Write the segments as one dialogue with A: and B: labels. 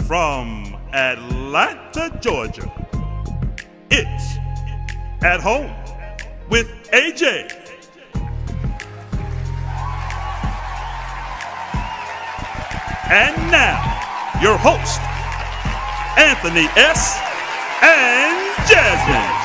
A: From Atlanta, Georgia, it's At Home with AJ. And now, your host, Anthony S. and Jasmine.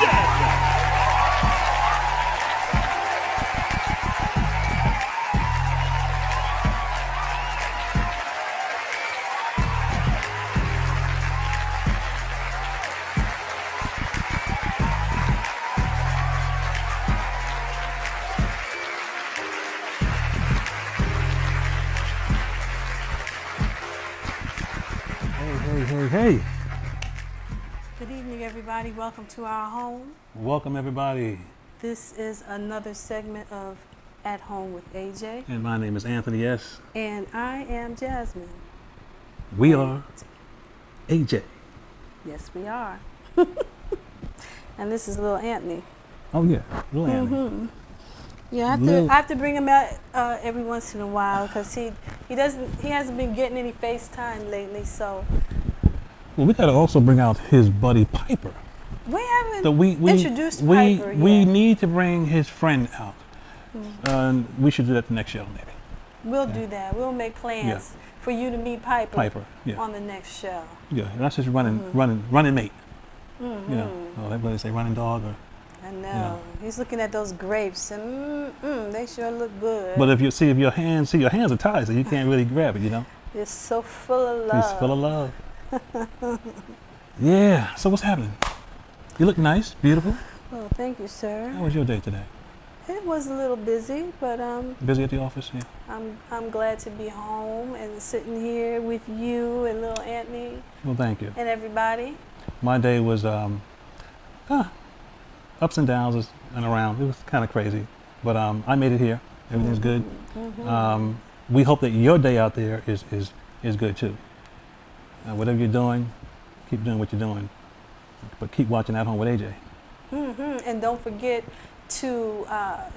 B: Hey.
C: Good evening, everybody. Welcome to our home.
B: Welcome, everybody.
C: This is another segment of At Home with AJ.
B: And my name is Anthony S.
C: And I am Jasmine.
B: We are AJ.
C: Yes, we are. And this is little Anthony.
B: Oh, yeah. Little Anthony.
C: Yeah, I have to bring him out every once in a while because he hasn't been getting any FaceTime lately, so.
B: Well, we got to also bring out his buddy Piper.
C: We haven't introduced
B: we,
C: Piper
B: We
C: yet.
B: need to bring his friend out. We should do that the next show, maybe.
C: We'll do that. We'll make plans for you to meet Piper, on the next show.
B: Yeah, that's his running mate. You know, everybody say running dog or.
C: I know. He's looking at those grapes and they sure look good.
B: But if your hands are tied, so you can't really grab it, you know.
C: It's so full of love.
B: He's full of love. Yeah. So what's happening? You look nice, beautiful.
C: Well, thank you, sir.
B: How was your day today?
C: It was a little busy, but
B: Busy at the office? Yeah.
C: I'm glad to be home and sitting here with you and little Anthony.
B: Well, thank you.
C: And everybody.
B: My day was ups and downs and around. It was kind of crazy, but I made it here. Everything's good. We hope that your day out there is good too. Whatever you're doing, keep doing what you're doing, but keep watching At Home with AJ.
C: And don't forget to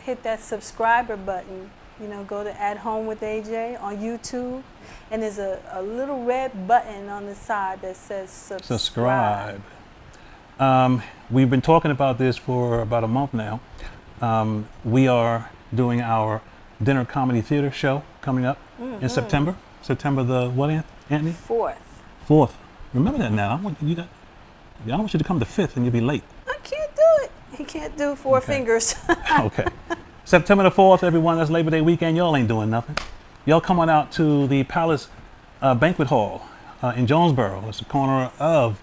C: hit that subscriber button. You know, go to At Home with AJ on YouTube, and there's a little red button on the side that says subscribe.
B: We've been talking about this for about a month now. We are doing our dinner comedy theater show coming up in September. September the what, Anthony? 4th. Remember that now. I want you to come the 5th and you'll be late.
C: I can't do it. He can't do four fingers.
B: Okay. September the 4th, everyone. That's Labor Day weekend. Y'all ain't doing nothing. Y'all come on out to the Palace Banquet Hall in Jonesboro. It's the corner of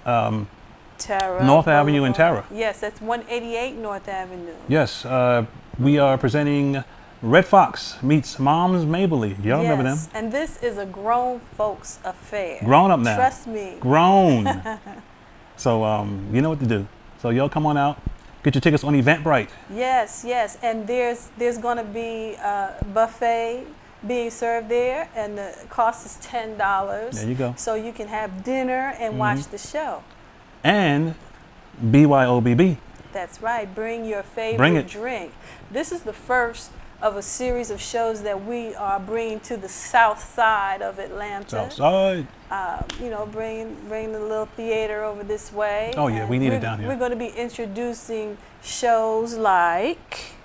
C: Tara
B: North Avenue and Tara.
C: Yes, that's 188 North Avenue.
B: Yes, we are presenting Red Fox meets Mom's Mabley. Y'all remember them?
C: And this is a grown folks affair.
B: Grown up now.
C: Trust me.
B: Grown. So you know what to do. So y'all come on out. Get your tickets on Eventbrite.
C: Yes. And there's going to be a buffet being served there, and the cost is $10.
B: There you go.
C: So you can have dinner and watch the show.
B: And BYOBB.
C: That's right. Bring your favorite drink. This is the first of a series of shows that we are bringing to the south side of Atlanta.
B: South side.
C: Bring the little theater over this way.
B: Oh yeah, we need it down here.
C: We're going to be introducing shows like.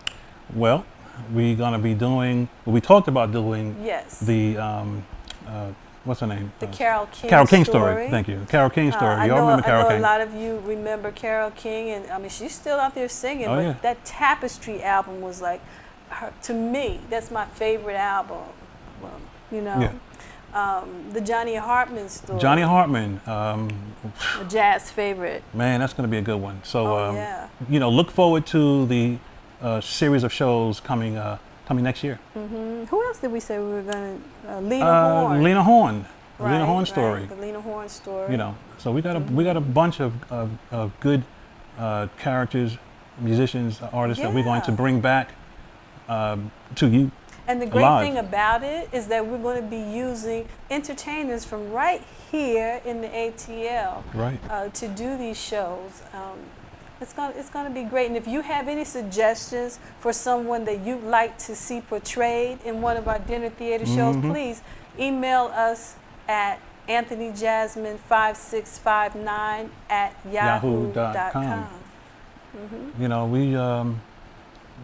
B: Well, we're going to be doing. We talked about doing.
C: Yes.
B: The what's her name?
C: The Carole King
B: story. Thank you. Carole King story. Y'all remember Carole King?
C: I know a lot of you remember Carole King, and I mean she's still out there singing.
B: Oh,
C: but
B: yeah.
C: That Tapestry album was like, to me, that's my favorite album. You know.
B: Yeah.
C: The Johnny Hartman story.
B: Johnny Hartman.
C: A jazz favorite.
B: Man, that's going to be a good one. So,
C: yeah.
B: Look forward to the series of shows coming next year.
C: Who else did we say we were going to? Lena Horne.
B: Lena Horne. The
C: Right,
B: Lena Horne story.
C: Right, the Lena Horne story.
B: You know, so we got a bunch of good characters, musicians, artists that we're going to bring back to you.
C: And the great
B: live.
C: thing about it is that we're going to be using entertainers from right here in the ATL to do these shows. It's going to be great. And if you have any suggestions for someone that you'd like to see portrayed in one of our dinner theater shows, please email us at Anthony Jasmine 5659 at yahoo.com.
B: You know, we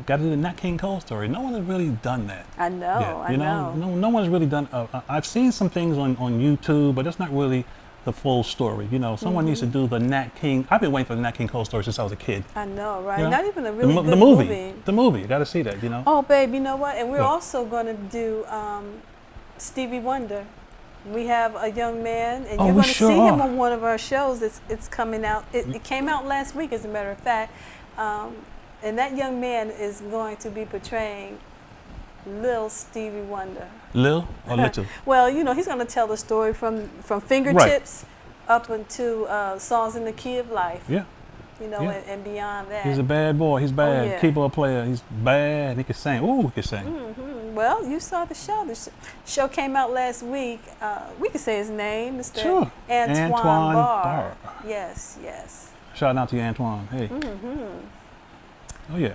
B: got to do the Nat King Cole story. No one has really done that.
C: I know,
B: yet.
C: I
B: You
C: know.
B: No one's really done. I've seen some things on YouTube, but it's not really the full story. You know, someone needs to do the Nat King. I've been waiting for the Nat King Cole story since I was a kid.
C: I know, right?
B: You know?
C: Not even a really good
B: the
C: movie.
B: movie. The movie. You got to see that. You know.
C: Oh, babe, you know what? And we're
B: What?
C: also going to do Stevie Wonder. We have a young man, and
B: Oh,
C: you're
B: we
C: going to
B: sure
C: see him
B: are.
C: on one of our shows. It's coming out. It came out last week, as a matter of fact. And that young man is going to be portraying Lil Stevie Wonder.
B: Lil or Little?
C: Well, you know, he's going to tell the story from fingertips up into songs in the key of life.
B: Yeah.
C: You know,
B: Yeah.
C: and beyond that.
B: He's a bad boy. He's bad.
C: yeah.
B: Keyboard player. He's bad. He can sing. Ooh, he can sing.
C: Well, you saw the show. The show came out last week. We can say his name, Mr.
B: Sure.
C: Antoine Barr.
B: Barr.
C: Yes, yes.
B: Shout out to you, Antoine. Hey. Oh yeah.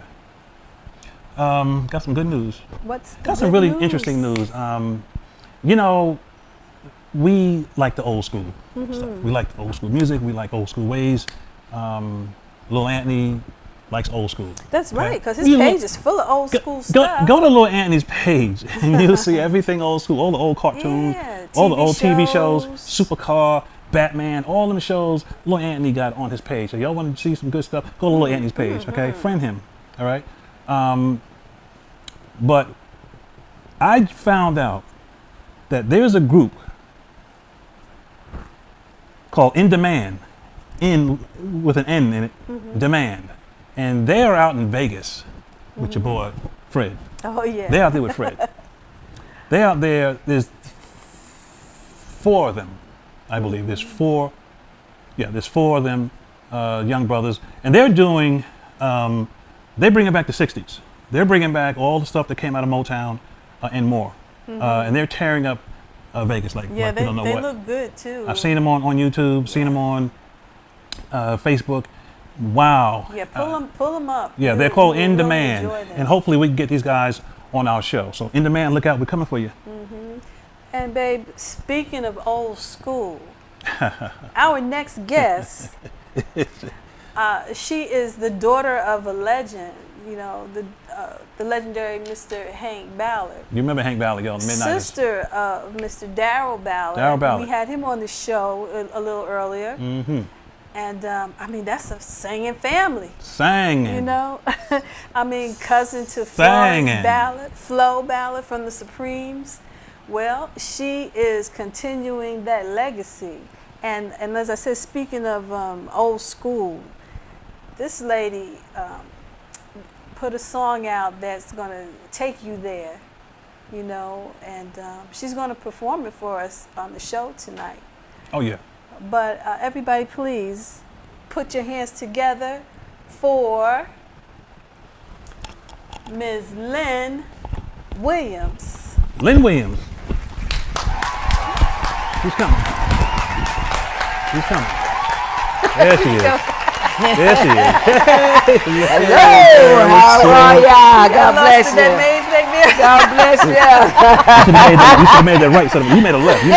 B: Got some good news.
C: What's the
B: Got some
C: good
B: really
C: news?
B: interesting news. You know, we like the old school stuff. We like the old school music. We like old school ways. Lil Anthony likes old school.
C: That's
B: okay?
C: right, because his
B: You
C: page
B: look-
C: is full of old school stuff.
B: Go to Lil Anthony's page and you'll see everything old school, all the old cartoons,
C: Yeah,
B: all the
C: TV
B: old TV shows,
C: shows.
B: Supercar, Batman, all them shows Lil Anthony got on his page. So y'all want to see some good stuff, go to Lil Anthony's page, okay? Friend him, all right? But I found out that there's a group called In Demand, in with an N in it, Demand. And they are out in Vegas with your boy, Fred.
C: Oh, yeah.
B: They're out there with Fred. They out there, there's 4 of them, I believe. There's 4 of them, young brothers. And they're doing, they're bringing back the 60s. They're bringing back all the stuff that came out of Motown and more. And they're tearing up Vegas like
C: Yeah,
B: you don't know
C: they
B: what.
C: look good, too.
B: I've seen them on YouTube, seen them on Facebook. Wow.
C: Yeah, pull them up.
B: Yeah, they're
C: You'll-
B: called
C: you'll
B: In
C: really
B: Demand.
C: enjoy them.
B: And hopefully we can get these guys on our show. So In Demand, look out, we're coming for you.
C: And babe, speaking of old school, our next guest, she is the daughter of a legend. You know, the legendary Mr. Hank Ballard.
B: You remember Hank Ballard, y'all, Midnight.
C: Sister of Mr. Darryl Ballard.
B: Darryl Ballard.
C: We had him on the show a little earlier.
B: Mm-hmm.
C: And I mean, that's a singing family.
B: Singing.
C: You know, I mean, cousin to
B: Singing.
C: Florence Ballard, Flo Ballard from the Supremes. Well, she is continuing that legacy. And as I said, speaking of old school, this lady put a song out that's going to take you there, you know, and she's going to perform it for us on the show tonight.
B: Oh, yeah.
C: But everybody, please put your hands together for Ms. Lynn Williams.
B: Lynn Williams. She's coming. She's coming. There she is. There she is.
D: Hello, how are ya? God bless
C: That
D: you.
C: maze back there.
D: God bless you.
B: You should have made that right. So you made a left. You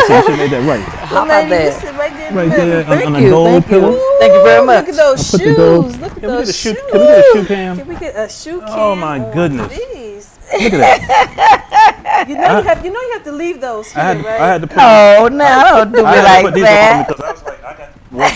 B: should have made that right.
D: How about
C: Lady, you
D: that?
C: sit right there in the
B: Right
C: middle.
B: there
D: Thank
B: on a
D: you,
B: gold
D: thank you.
B: pillar.
D: Thank you very
C: Ooh,
D: much.
C: Look at those
B: Put
C: shoes.
B: the gold-
C: Look at
B: Can we get a
C: those
B: shoe?
C: shoes.
B: Can we get a shoe cam?
C: Can we get a shoe cam?
B: Oh, my
C: on
B: goodness.
C: These?
B: Look at that.
C: You know you have to leave those here,
B: I
C: right?
B: had to put.
D: Oh, no, don't do me
B: I had to
D: like
B: put these
D: that.
B: on because I was like, I got to wear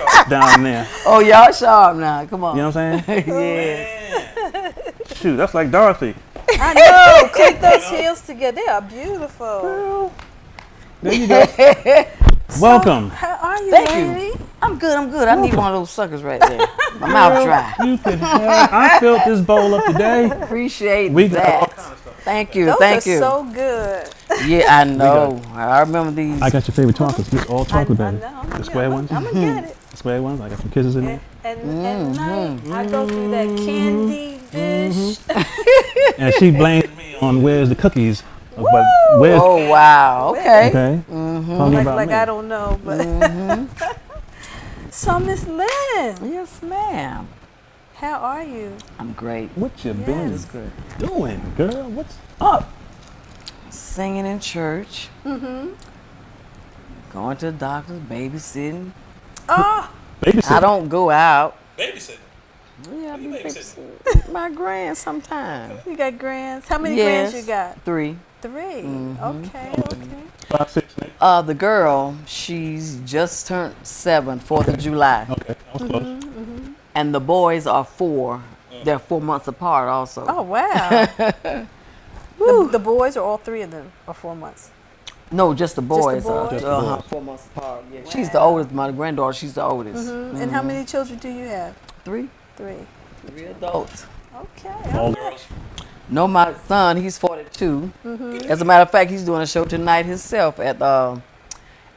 B: something down there.
D: Oh, y'all sharp now. Come on.
B: You know what I'm saying?
D: Yes.
B: Shoot, that's like Dorothy.
C: I know. Click those heels together. They are beautiful.
B: There you go. Welcome.
C: How are you,
D: Thank
C: lady?
D: you. I'm good. I need one of those suckers right there. My mouth dry.
B: You could have. I filled this bowl up today.
D: Appreciate
B: We got all
D: that.
B: kinds of stuff.
D: Thank you.
C: Those
D: Thank
C: are
D: you.
C: so good.
D: Yeah, I know. I remember these.
B: I got your favorite chocolates. These all chocolate,
C: I
B: baby.
C: know.
B: The square ones.
C: I'm gonna get it.
B: The square ones. I got some kisses in there.
C: And at night, I go through that candy dish.
B: And she blames me on where's the cookies. But where's
D: Oh, wow. Okay.
B: okay? Talking about
C: Like
B: me.
C: I don't know, but. So Miss Lynn,
D: Yes, ma'am.
C: how are you?
D: I'm great.
B: What you been
C: Yes.
B: doing, girl? What's up?
D: singing in church. Going to the doctor's, babysitting.
C: Oh,
B: Babysit.
D: I don't go out.
A: Babysitting.
D: Yeah, I be
A: You
D: babysitting my grand sometimes.
C: you got grands. How many grands you got?
D: 3.
C: 3. Okay, okay.
B: 5, 6, 8.
D: The girl, she's just turned 7, 4th of July.
B: Okay, I was close.
D: And the boys are 4. They're 4 months apart also.
C: Oh, wow. the boys or all 3 of them are 4 months?
D: No, just the boys.
C: boys?
D: 4 months apart. Yeah. She's the oldest. My granddaughter, she's the oldest.
C: And how many children do you have?
D: 3.
C: 3.
D: 3 adults.
C: Okay.
B: All
A: Girls.
D: No, my son, he's 42. As a matter of fact, he's doing a show tonight himself at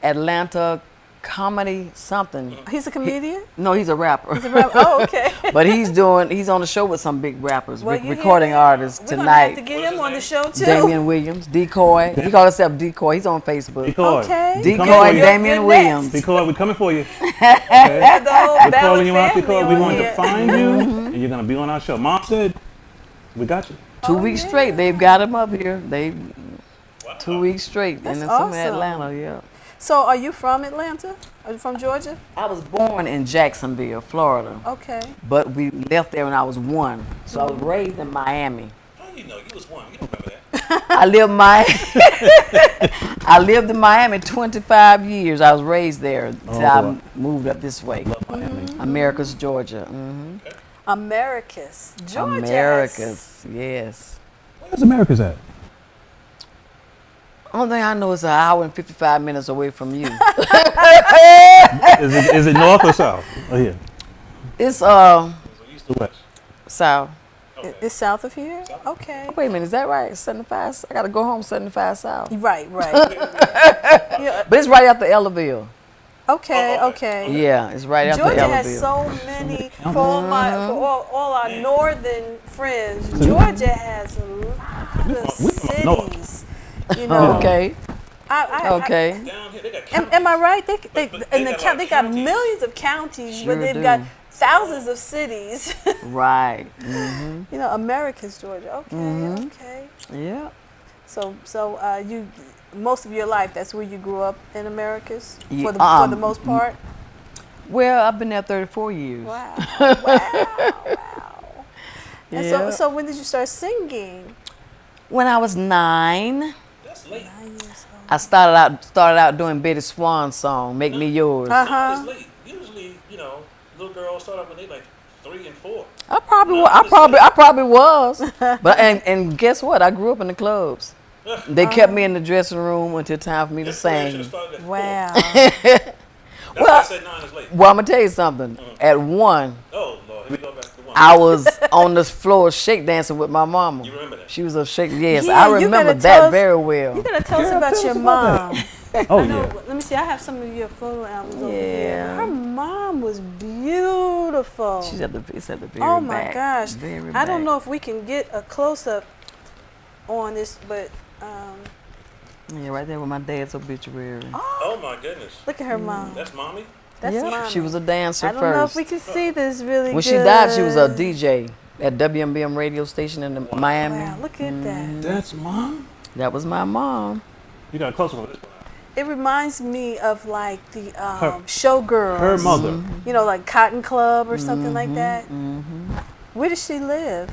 D: Atlanta Comedy something.
C: He's a comedian?
D: No, he's a rapper.
C: Oh, okay.
D: But he's on the show with some big rappers,
C: Well, you hear
D: recording
C: that?
D: artists
C: We're gonna have to
D: tonight.
C: get him on the show too.
D: Damian Williams, Decoy. He called himself Decoy. He's on Facebook.
B: Decoy.
C: Okay.
B: We coming
D: Decoy
B: for you.
D: Damian
C: You're
D: Williams.
B: Decoy, we're coming for you.
C: The whole
B: We're calling you out,
C: family
B: Decoy. We
C: on
B: want to
C: here.
B: find you, and you're going to be on our show. Mom said, we got you.
D: 2 weeks
C: yeah.
D: straight, they've got him up here. 2 weeks straight,
C: That's
D: and it's in
C: awesome.
D: Atlanta. Yeah.
C: So, are you from Atlanta? Are you from Georgia?
D: I was born in Jacksonville, Florida,
C: Okay.
D: but we left there when I was 1. So I was raised in Miami.
A: How do you know? You was 1. You don't remember that.
D: I lived in Miami 25 years. I was raised there until
B: Oh,
D: I
B: boy.
D: moved up this way.
B: Love Miami.
D: Americus, Georgia.
C: Americus. Georgia.
D: Americus, yes.
B: Where's America's at?
D: Only thing I know is an hour and 55 minutes away from you.
B: Is it north or south? Oh, yeah.
D: It's
B: East or west?
D: south.
C: It's south of here? Okay.
D: Wait a minute, is that right? 75. I gotta go home 75 south.
C: Right, right. Yeah,
D: But it's right after Ellerville.
C: okay, okay.
D: Yeah, it's right after
C: Georgia
D: Ellerville.
C: has so many, for all our northern friends, Georgia has a lot of
B: We from north.
C: cities. You know,
D: Okay. Okay.
A: Down here, they got counties.
C: Am I right? They
A: But
C: in
A: they
C: the
A: got a lot
C: they
A: of
C: got
A: counties.
C: millions of counties,
D: Sure
C: but they've
D: do.
C: got thousands of cities.
D: Right.
C: You know, America's Georgia. Okay, okay.
D: Yeah.
C: So you most of your life, that's where you grew up in Americas
D: Yeah,
C: for the most part.
D: Well, I've been there 34 years.
C: Wow, wow. And
D: Yeah.
C: so when did you start singing?
D: When I was 9,
A: That's late.
C: 9 years old.
D: I started out doing Betty Swan's song, "Make Me Yours."
A: It's late. Usually, little girls start up when they like 3 and 4.
D: I probably was. But and guess what? I grew up in the clubs. They kept me in the dressing room until time for me to
A: Should have
D: sing.
A: started at 4.
C: Wow.
A: That's why I
D: Well-
A: said 9 is late.
D: Well, I'm gonna tell you something. At 1,
A: Oh, Lord. Here we go back to 1.
D: I was on the floor shake dancing with my mama.
A: You remember that?
D: She was a shake. Yes,
C: Yeah,
D: I
C: you
D: remember
C: gotta tell
D: that
C: us-
D: very well.
C: You gotta tell us
B: Girl,
C: about
B: tell
C: your
B: us about
C: mom.
B: Oh,
C: I know,
B: yeah.
C: let me see. I have some of your photo albums over here.
D: Yeah.
C: Her mom was beautiful.
D: She's at the very
C: Oh my
D: back.
C: gosh!
D: Very
C: I don't
D: back.
C: know if we can get a close up on this, but
D: Yeah, right there with my dad's obituary.
A: Oh, my goodness.
C: look at her mom.
A: That's mommy?
C: That's
D: Yeah,
C: mommy.
D: she was a dancer
C: I don't know if
D: first.
C: we can see this really
D: When
C: good.
D: she died, she was a DJ at WMBM radio station in Miami.
C: Wow, look at that.
B: That's mom?
D: That was my mom.
B: You got a close one of this one.
C: It reminds me of like the
B: Her
C: Showgirls.
B: Her mother.
C: You know, like Cotton Club or something like that. Where did she live?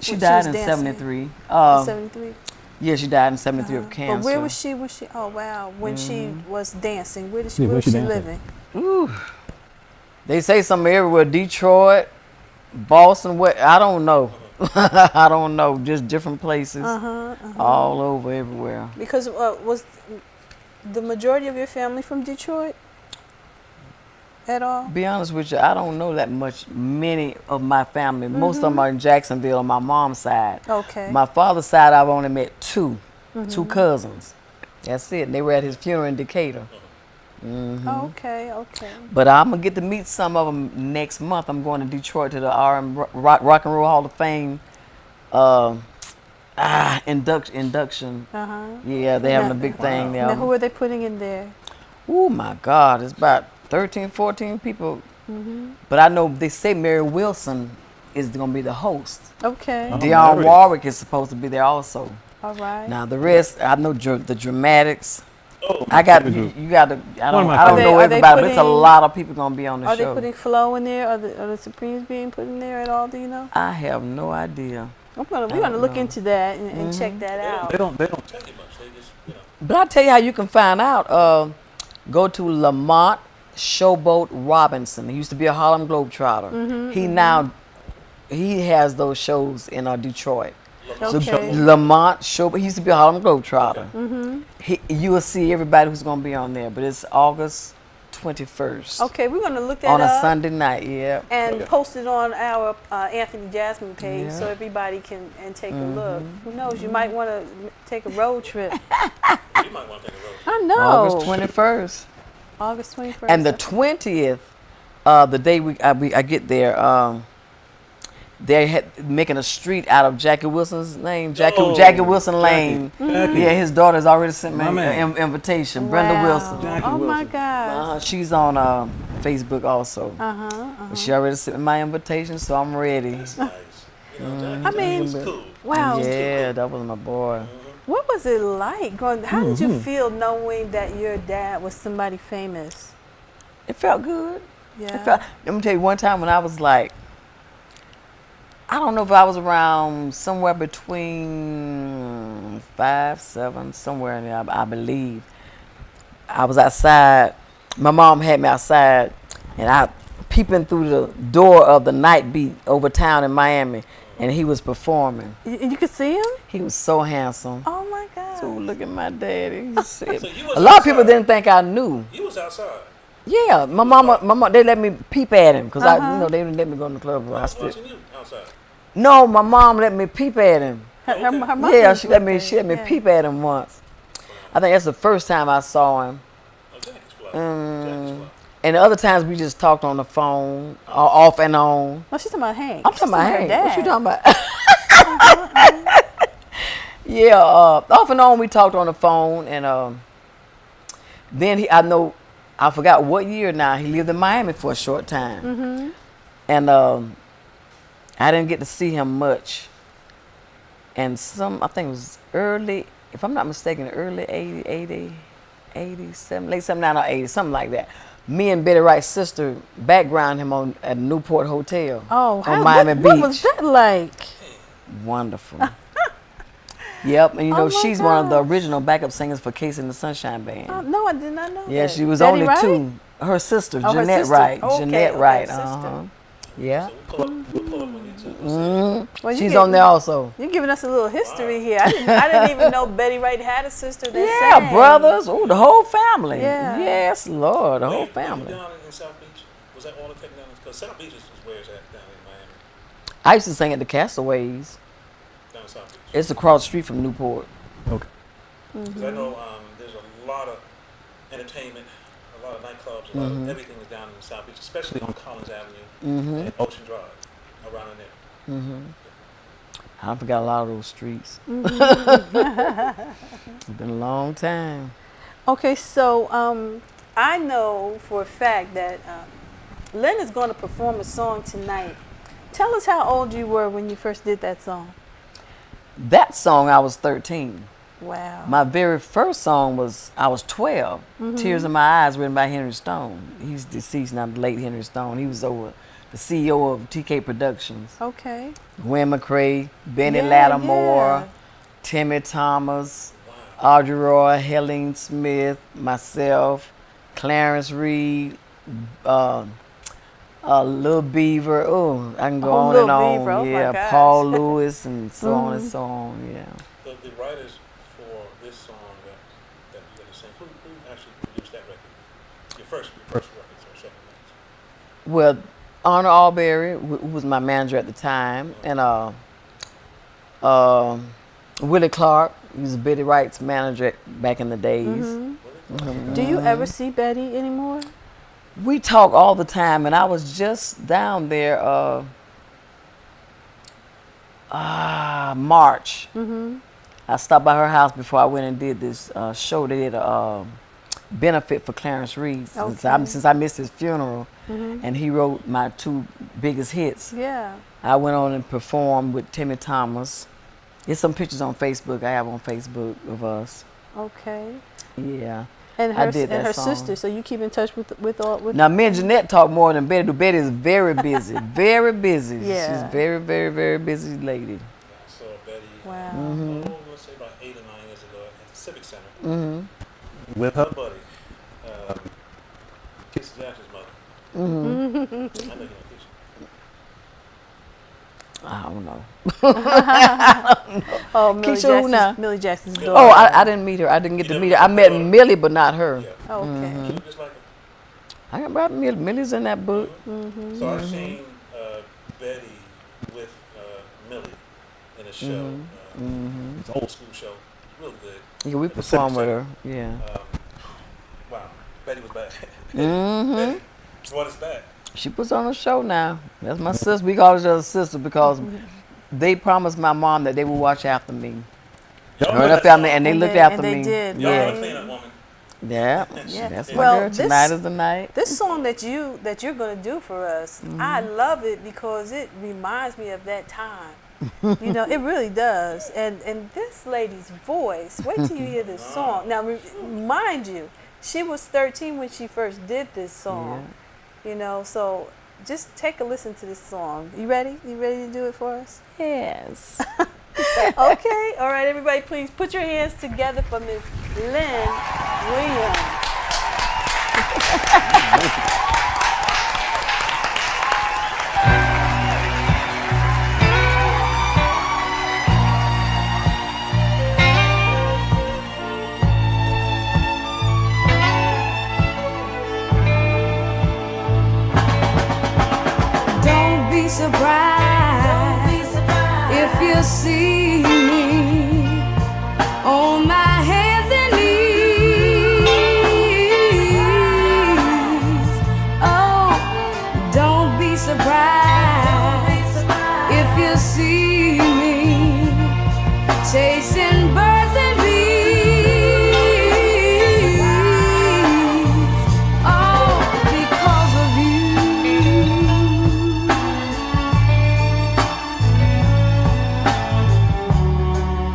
D: She
C: when
D: died
C: was
D: in
C: dancing?
D: 73.
C: 73.
D: Yeah, she died in 73 of cancer.
C: But where was she? Oh wow! When she was dancing, where
B: Yeah,
C: was
B: where
C: she
B: she dancing?
C: living?
D: Ooh. They say something everywhere. Detroit, Boston, what? I don't know. I don't know. Just different places. All over, everywhere.
C: Because was the majority of your family from Detroit at all?
D: Be honest with you, I don't know that much. Many of my family, most of them are in Jacksonville on my mom's side.
C: Okay.
D: My father's side, I've only met two cousins. That's it. They were at his funeral in Decatur.
C: Okay. Okay.
D: But I'm gonna get to meet some of them next month. I'm going to Detroit to the Rock and Roll Hall of Fame induction. Yeah, they're having a big thing
C: Now,
D: there.
C: who are they putting in there?
D: Oh my God, it's about 13, 14 people. But I know they say Mary Wilson is gonna be the host.
C: Okay.
B: Oh,
D: Dionne
B: Mary.
D: Warwick is supposed to be there also.
C: All right.
D: Now the rest, I know the dramatics.
A: Oh,
D: I got you got to. I
B: One
D: don't
B: of my
D: I don't
B: favorites.
D: know
C: Are they
D: everybody, but it's a
C: putting-
D: lot of people gonna be on the
C: Are
D: show.
C: they putting Flo in there? Are the Supremes being put in there at all? Do you know?
D: I have no idea.
C: We're gonna look
D: know.
C: into that and check that out.
B: They don't.
A: tell you much. They just,
D: But I'll tell you how you can find out. Go to Lamont Showboat Robinson. He used to be a Harlem Globetrotter. He has those shows in Detroit.
C: Okay.
D: So Lamont Showboat. He used to be a Harlem Globetrotter. You will see everybody who's going to be on there. But it's August 21st.
C: Okay, we're gonna look that
D: On a
C: up
D: Sunday night, yeah.
C: and post it on our Anthony Jasmine page
D: Yeah.
C: so everybody can take a look. Who knows? You might want to take a road trip.
A: you might want to take a road.
C: I know.
D: August 21st.
C: August 21st.
D: And the 20th, the day I get there, they're making a street out of Jackie Wilson's name,
B: Oh,
D: Jackie Wilson Lane.
B: Jackie.
D: Yeah, his daughter's already sent me
B: My
D: an
B: man.
D: invitation. Brenda
C: Wow.
D: Wilson.
B: Jackie
C: Oh my
B: Wilson.
C: gosh.
D: She's on Facebook also. But she already sent me my invitation, so I'm ready.
A: That's nice.
C: I mean,
A: it's cool.
C: wow.
D: Yeah, that was my boy.
C: What was it like growing? How did you feel knowing that your dad was somebody famous?
D: It felt good.
C: Yeah.
D: Let me tell you, one time when I was like, I don't know if I was around somewhere between 5, 7, somewhere in there, I believe. I was outside. My mom had me outside, and I peeping through the door of the Night Beat over town in Miami, and he was performing.
C: You could see him?
D: He was so handsome.
C: Oh my God.
D: So look at my daddy.
A: So you was
D: A lot of people
A: outside.
D: didn't think I knew.
A: You was outside.
D: Yeah, my mama, they let me peep at him because they didn't let me go in the club. I still,
A: Watching you outside.
D: no, my mom let me peep at him.
C: Her mother
D: Yeah,
C: was
D: she let
C: with
D: me
C: her.
D: she let me
C: Yeah.
D: peep at him once. I think that's the first time I saw him.
A: Oh, Jackie's fly. Jackie's fly.
D: And the other times we just talked on the phone, off and on.
C: No, she's talking about Hank.
D: I'm talking about
C: her
D: Hank.
C: dad.
D: What you talking about? Yeah, off and on we talked on the phone, and then I forgot what year now. He lived in Miami for a short time, and I didn't get to see him much. And I think it was early, if I'm not mistaken, early 80, 87, late 79 or 80, something like that. Me and Betty Wright's sister background him at Newport Hotel on Miami Beach.
C: What was that like?
D: Wonderful. Yep, and
C: Oh my
D: she's one of the
C: gosh.
D: original backup singers for Casey and the Sunshine Band.
C: No, I did not know
D: Yeah,
C: that.
D: she was
C: Betty
D: only
C: Wright?
D: 2. Her sister,
C: Oh, her
D: Jeanette
C: sister.
D: Wright.
C: Okay,
D: Jeanette
C: okay,
D: Wright.
C: sister.
D: Yeah.
A: So we'll pull up on YouTube.
C: Well, you
D: She's
C: get-
D: on there also.
C: You're giving us a little history here. I didn't even know Betty Wright had a sister that
D: Yeah,
C: sang.
D: brothers. Oh, the whole family.
C: Yeah.
D: Yes, Lord, the whole
A: Were you
D: family.
A: down in South Beach? Was that all the taken down? Because South Beach is where it's at down in Miami.
D: I used to sing at the Castaways.
A: Down in South Beach.
D: It's across the street from Newport.
B: Okay.
A: Because I know there's a lot of entertainment, a lot of nightclubs, a lot of everything is down in the South Beach, especially on Collins Avenue and Ocean Drive, around in there.
D: I forgot a lot of those streets. It's been a long time.
C: Okay, so I know for a fact that Lynn is going to perform a song tonight. Tell us how old you were when you first did that song.
D: That song, I was 13.
C: Wow.
D: My very first song I was 12. Tears in My Eyes, written by Henry Stone. He's deceased now, the late Henry Stone. He was the CEO of TK Productions.
C: Okay.
D: Gwen McCrae, Benny
C: Yeah,
D: Lattimore,
C: yeah.
D: Timmy Thomas, Audrey Roy, Helene Smith, myself, Clarence Reed, Lil Beaver. Oh, I can go on
C: Lil
D: and on.
C: Beaver, oh my
D: Yeah,
C: gosh.
D: Paul Lewis and so on and so on. Yeah.
A: The writers for this song that you're going to sing, who actually produced that record? Your first record or second record?
D: Well, Arnold Alberry, who was my manager at the time, and Willie Clark, he was Betty Wright's manager back in the days.
C: Do you ever see Betty anymore?
D: We talk all the time, and I was just down there March. I stopped by her house before I went and did this show. They did a benefit for Clarence Reed since I missed his funeral, and he wrote my 2 biggest hits.
C: Yeah.
D: I went on and performed with Timmy Thomas. There's some pictures on Facebook. I have on Facebook of us.
C: Okay.
D: Yeah.
C: And
D: I
C: her
D: did that
C: and her
D: song.
C: sister. So you keep in touch with all with.
D: Now, me and Jeanette talk more than Betty do. Betty is very busy. Very busy.
C: Yeah.
D: She's very, very, very busy lady.
A: I saw Betty,
C: Wow.
A: let's say about 8 or 9 years ago at the Civic Center.
B: With
A: Her
B: her.
A: buddy, Keisha Jackson's mother. I know you know Keisha.
D: I don't know.
C: Oh, Millie
D: Keisha who now?
C: Jackson's, Millie Jackson's daughter.
D: Oh, I didn't meet her. I didn't get to meet her. I met Millie, but not her.
A: Yeah.
C: Oh, okay.
A: She looked just like her.
D: I got about Millie. Millie's in that book.
A: So I've seen Betty with Millie in a show. It's an old school show. It's really good.
D: Yeah, we performed with her. Yeah.
A: Wow, Betty was back. Betty brought us back.
D: She puts on a show now. That's my sister. We call each other sister because they promised my mom that they would watch after me.
A: Y'all
D: Her
A: know
D: and her
A: that
D: family,
A: song?
D: and they looked after
C: and
D: me.
C: they did.
A: Y'all know
C: Yeah.
A: the Clean Up Woman.
D: Yeah,
C: Yeah.
D: that's my
C: Well,
D: girl.
C: this-
D: Tonight is the night.
C: This song that you're gonna do for us, I love it because it reminds me of that time. You know, it really does. And this lady's voice. Wait till you hear this song. Now, mind you, she was 13 when she first did this song. You know, so just take a listen to this song. You ready? You ready to do it for us?
D: Yes.
C: Okay. All right, everybody, please put your hands together for Miss Lynn Williams.
E: Don't be surprised if you see me on my hands and knees. Oh, don't be surprised if you see me chasing birds and bees. Oh, because of you.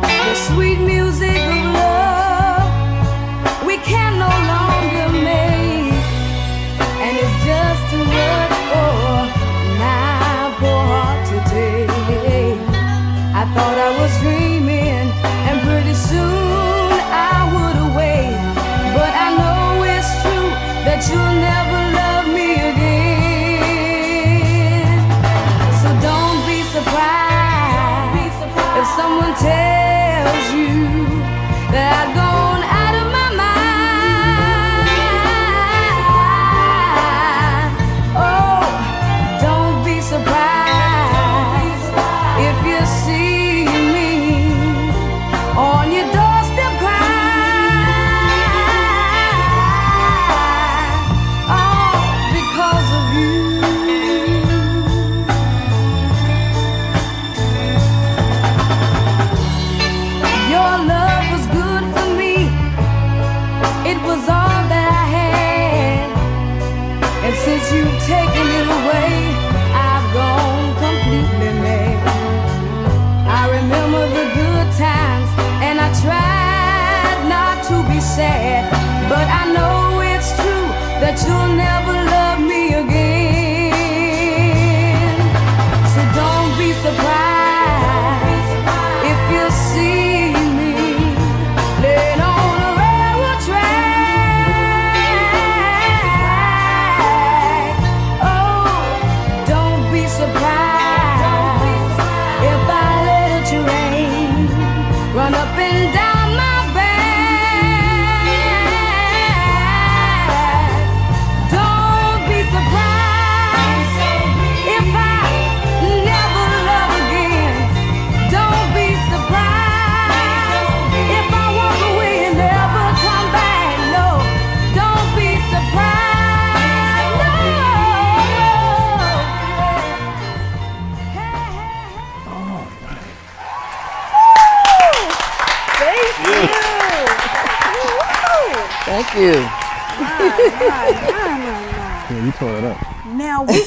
E: The sweet music of love we can no longer make, and it's just too much for my poor heart to take. I thought I was dreaming, and pretty soon I would awake, but I know it's true that you'll never love me again. So don't be surprised if someone tells you that I've gone out of my mind. Oh, don't be surprised if you see me on your doorstep crying. Oh, because of you. Your love was good for me. It was all that I had. And since you've taken it away, I've gone completely mad. I remember the good times, and I tried not to be sad. But I know it's true that you'll never love me again. So don't be surprised if you see me laying on a railroad track. Oh, don't be surprised if I let it rain run up and down my back. Don't be surprised if I never love again. Don't be surprised if I walk away and never come back. No, don't be surprised. No.
C: Thank you. Woo.
D: Thank you.
B: Yeah, you tore it up.
C: Now we.
B: You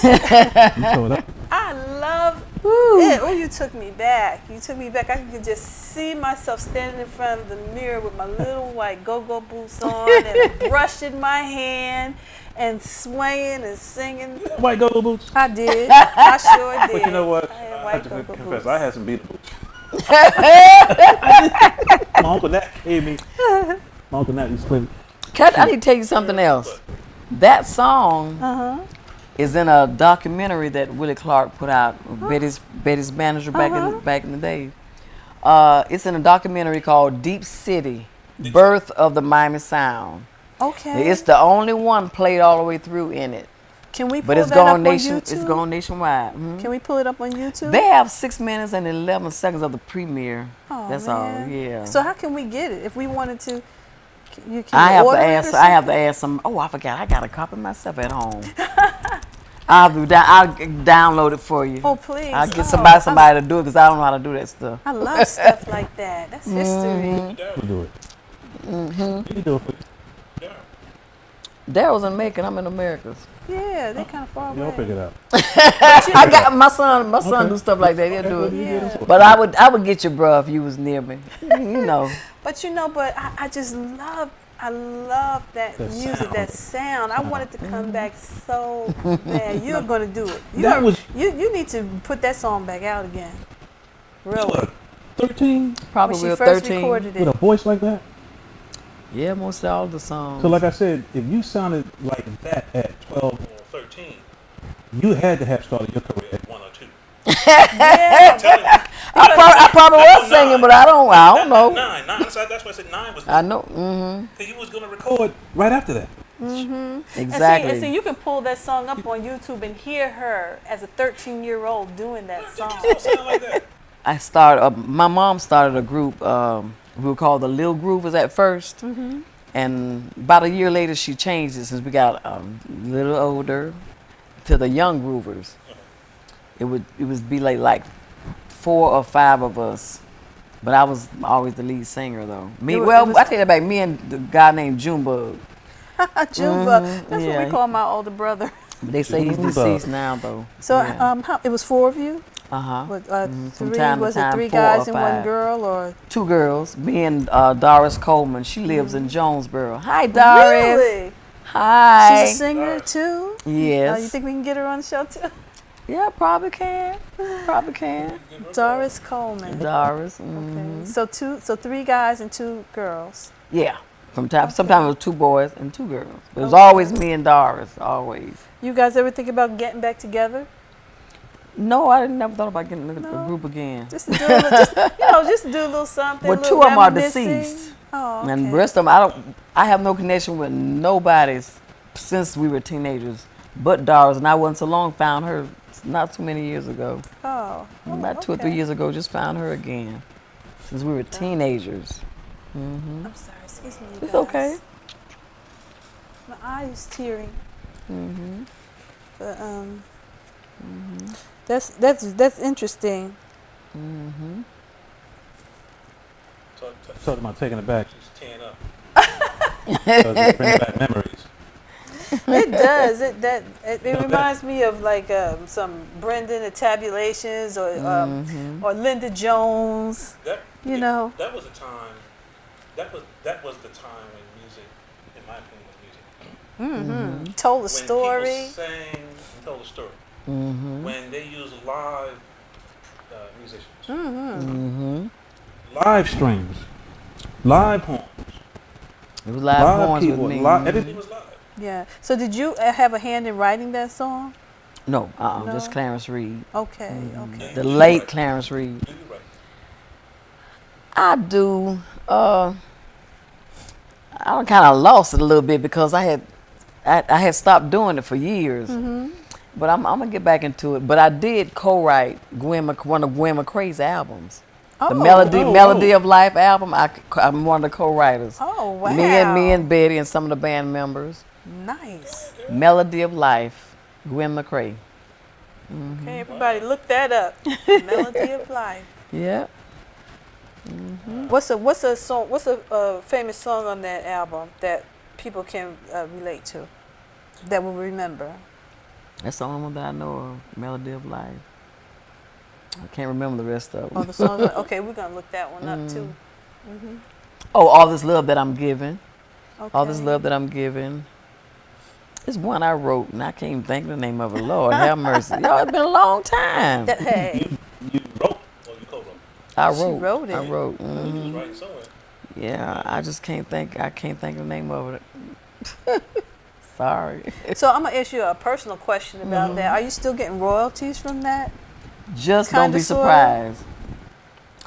B: tore it up.
C: I love Yeah, oh, you took me back. You took me back. I could just see myself standing in front of the mirror with my little white go-go boots on and a brush in my hand and swaying and singing.
B: White go-go boots.
C: I did. I sure did.
B: But you know what?
C: I had
B: I
C: white
B: have to
C: go-go
B: confess,
C: boots.
B: I had some beat boots. My uncle Nat gave me. My uncle Nat used to play.
D: I need to tell you something else. That song is in a documentary that Willie Clark put out. Betty's manager back in the day. It's in a documentary called Deep City, Birth of the Miami Sound.
C: Okay.
D: It's the only one played all the way through in it.
C: Can we pull
D: But it's
C: that up
D: gone
C: on
D: nation.
C: YouTube?
D: It's gone nationwide. Mhm.
C: Can we pull it up on YouTube?
D: They have 6 minutes and 11 seconds of the premiere.
C: Oh,
D: That's
C: man.
D: all. Yeah.
C: So how can we get it if we wanted to? You can
D: I have to
C: order it or
D: ask. I have to ask some. Oh, I forgot. I got a copy myself at home. I'll download it for you.
C: Oh, please.
D: I'll get
C: Oh,
D: somebody to do it because I don't know how to do that stuff.
C: I love stuff like that. That's history.
B: You do it. You can do it for you.
D: Daryl's in Macon. I'm in Americas.
C: Yeah, they're kind of far away.
B: You'll pick it up.
D: I got my son. My son do stuff like that. He'll do it.
C: Yeah.
D: But I would get you, bro, if you was near me. You know.
C: But I just love. I love that music,
B: sound.
C: that sound. I want it to come back so bad. You're gonna do it. You need to put that song back out again. Really?
B: What, 13
D: Probably
C: When she
D: with
C: first
D: 13.
C: recorded it.
B: with a voice like that?
D: Yeah, most of all the songs.
B: So like I said, if you sounded like that at 12 or 13, you had to have started your career at 1 or 2.
C: Yeah.
A: I'm telling you.
D: I probably was
A: No,
D: singing, but I don't know.
A: 9. That's why I said 9 was.
D: I know. Mm-hmm.
A: He was going to record.
B: Record right after that.
D: Exactly.
C: And see, you can pull that song up on YouTube and hear her as a 13-year-old doing that song.
A: You don't sound like that.
D: I started. My mom started a group. We were called the Lil Groovers at 1st, and about a year later she changed it since we got a little older to the Young Groovers. It would be like 4 or 5 of us, but I was always the lead singer though. I take that back. Me and the guy named Junebug.
C: Juba. That's what
D: Yeah.
C: we call my older brother.
D: They say he's
B: Junebug.
D: deceased now though.
C: So
D: Yeah.
C: it was 4 of you?
D: Uh-huh.
C: What,
D: From
C: three?
D: time to
C: Was it
D: time,
C: 3
D: 4 or
C: guys and 1
D: 5.
C: girl, or
D: 2 girls. Me and Doris Coleman. She lives in Jonesboro. Hi, Doris.
C: really?
D: Hi.
C: She's a singer too.
D: Yes.
C: You think we can get her on the show too?
D: Yeah, probably can. Probably can.
C: Doris Coleman.
D: Doris.
C: Okay. So 3 guys and 2 girls.
D: Yeah. Sometimes it was 2 boys and 2 girls. It was always me and Doris. Always.
C: You guys ever think about getting back together?
D: No, I never thought about getting a group again.
C: Just to do a little, just to do a little something.
D: Well,
C: a little
D: 2 of them are
C: reminiscing?
D: deceased.
C: Oh, okay.
D: And the rest of them, I have no connection with nobody since we were teenagers, but Doris. And I wasn't so long found her not too many years ago.
C: Oh.
D: About 2 or 3 years ago, just found her again since we were teenagers.
C: I'm sorry. Excuse me. you
D: It's
C: guys.
D: okay.
C: My eye is tearing. But that's interesting.
B: Talking about taking it back.
A: She's tearing up.
B: So it brings back memories.
C: It does. It reminds me of like some Brendan Tabulations or Linda Jones.
A: That,
C: You know.
A: That was a time. That was the time when music, in my opinion, was music.
C: Told a
A: When
C: story.
A: people sang and told a story. When they used live musicians.
B: Live strings, live horns,
D: It was live horns with
B: keyboard,
D: me.
B: everything.
A: It was live.
C: Yeah. So did you have a hand in writing that song?
D: No,
C: No?
D: just Clarence Reed.
C: Okay. Okay.
D: The late Clarence Reed.
A: Do you right?
D: I do. I kind of lost it a little bit because I had stopped doing it for years. But I'm gonna get back into it. But I did co-write one of Gwen McCrae's albums. The Melody of Life album. I'm one of the co-writers.
C: Oh wow.
D: Me and Betty and some of the band members.
C: Nice.
D: Melody of Life, Gwen McCrae.
C: Okay, everybody, look that up. Melody of Life.
D: Yeah.
C: What's a song? What's a famous song on that album that people can relate to, that will remember?
D: That's the only one that I know of. Melody of Life. I can't remember the rest of them.
C: Oh, the song. Okay, we're gonna look that one up too.
D: Oh, All This Love That I'm Giving.
C: Okay.
D: All This Love That I'm Giving. It's one I wrote, and I can't even think of the name of it. Lord have mercy. Y'all, it's been a long time.
C: Hey,
A: You wrote or you co-wrote?
D: I
C: she
D: wrote.
C: wrote it.
D: I wrote.
A: You was writing somewhere.
D: Yeah, I just can't think. I can't think of the name of it. Sorry.
C: So I'm gonna ask you a personal question about that. Are you still getting royalties from that?
D: Just
C: Kinda,
D: don't be
C: sorta?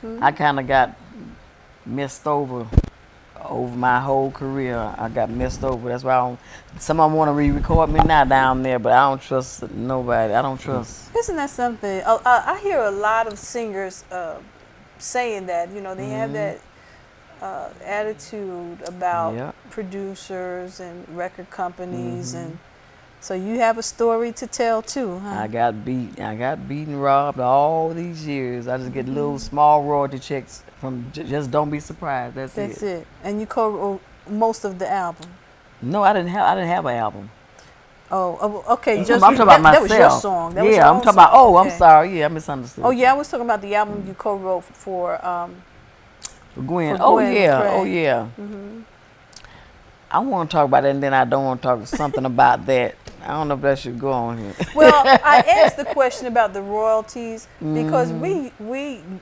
D: surprised. I kind of got messed over my whole career. I got messed over. That's why I don't, some of them want to re-record me now down there, but I don't trust nobody. I don't trust.
C: Isn't that something? I hear a lot of singers saying that. They have that attitude about
D: Yep.
C: producers and record companies, and so you have a story to tell too, huh?
D: I got beaten, robbed all these years. I just get little small royalty checks from. Just don't be surprised. That's
C: it. And you co-wrote most of the album.
D: No, I didn't have an album.
C: Oh, okay.
D: I'm talking about myself.
C: That was your song. That was your
D: I'm
C: own
D: talking about.
C: song.
D: Oh, I'm
C: Okay.
D: sorry. Yeah, I misunderstood.
C: Oh yeah, I was talking about the album you co-wrote for.
D: Gwen.
C: For
D: Oh
C: Gwen
D: yeah.
C: McCrae.
D: Oh yeah. I want to talk about it, and then I don't want to talk something about that. I don't know if that should go on here.
C: Well, I asked the question about the royalties because we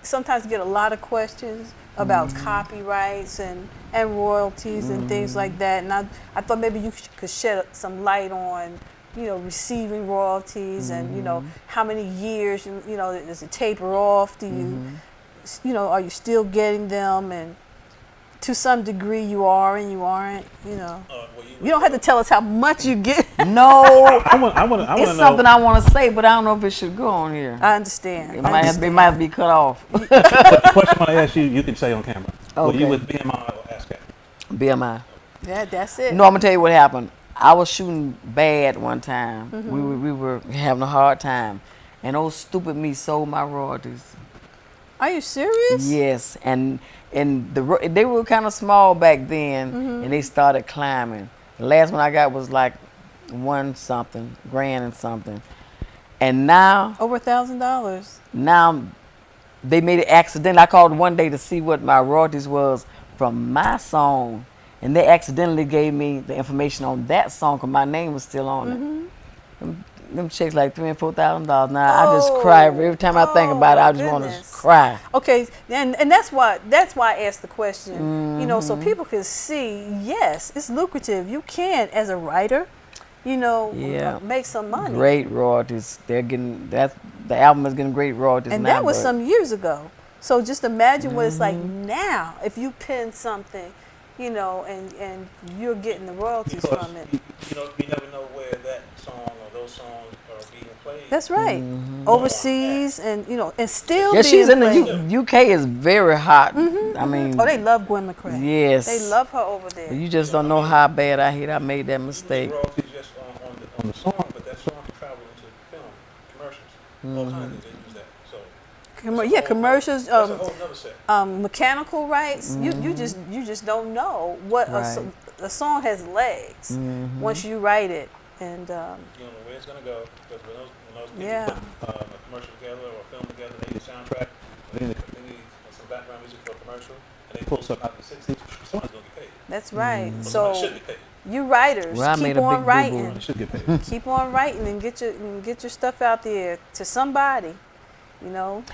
C: sometimes get a lot of questions about copyrights and royalties and things like that. And I thought maybe you could shed some light on, receiving royalties and, how many years, does it taper off? Do you, are you still getting them? And to some degree you are and you aren't, You don't have to tell us how much you get.
D: No,
B: I want to
D: it's
B: know.
D: something I want to say, but I don't know if it should go on here.
C: I understand.
D: It might have to be cut off.
B: The question I want to ask you, you can say on camera. Were you
D: Okay.
B: with BMI or ASCAP?
D: BMI.
C: Yeah, that's it.
D: No, I'm gonna tell you what happened. I was shooting bad one time. We were having a hard time, and old stupid me sold my royalties.
C: Are you serious?
D: Yes, and they were kind of small back then, and they started climbing. The last one I got was like $1-something, grand, and now
C: Over $1,000.
D: now they made it accidental. I called one day to see what my royalties was from my song, and they accidentally gave me the information on that song because my name was still on it. Them checks like $3,000 and $4,000. Now I just cry every time I think about it. I just want to
C: goodness.
D: cry.
C: Okay, and that's why I asked the question. So people can see. Yes, it's lucrative. You can, as a writer, make some money.
D: Great royalties. They're getting that. The album is getting great royalties
C: And
D: now.
C: that was
D: but
C: some years ago. So just imagine what it's like now. If you pen something, and you're getting the royalties
A: Because
C: from it.
A: you never know where that song or those songs are being played.
C: That's right. Overseas and and still.
D: Yeah, she's in
C: being
D: the
C: played.
D: UK is very hot. I mean,
C: Oh, they love Gwen McCrae.
D: yes.
C: They love her over there.
D: You just don't know how bad I hate I made that mistake.
A: Royalties just on the song, but that song can travel into film commercials. All kinds of things they use that. So
C: Commercials.
A: that's a whole nother set.
C: Mechanical rights. You just don't know what
D: Right.
C: a song has legs once you write it, and
A: You don't know where it's gonna go because when those people
C: Yeah.
A: put a commercial together or a film together, they need a soundtrack, they need some background music for a commercial, and they pull stuff out in the '60s. Someone's gonna get paid.
C: that's right.
A: Or
C: So
A: somebody should get paid.
C: you writers
D: Well, I
C: keep
D: made a
C: on
D: big
C: writing.
B: You should get paid.
C: Keep on writing and get your stuff out there to somebody.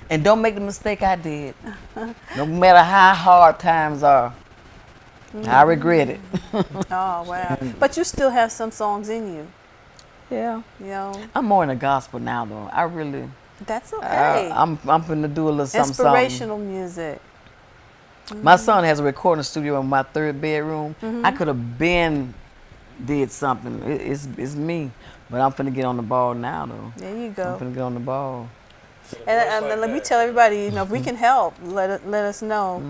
D: And don't make the mistake I did. No matter how hard times are, I regret it.
C: Oh wow! But you still have some songs in you.
D: Yeah. I'm more in the gospel now, though. I really.
C: That's okay.
D: I'm finna do a little something.
C: Inspirational music.
D: My son has a recording studio in my third bedroom. I could have been did something. It's me, but I'm finna get on the ball now, though.
C: There you
D: I'm
C: go.
D: finna get on the ball.
C: And let me tell everybody, if we can help, let us know.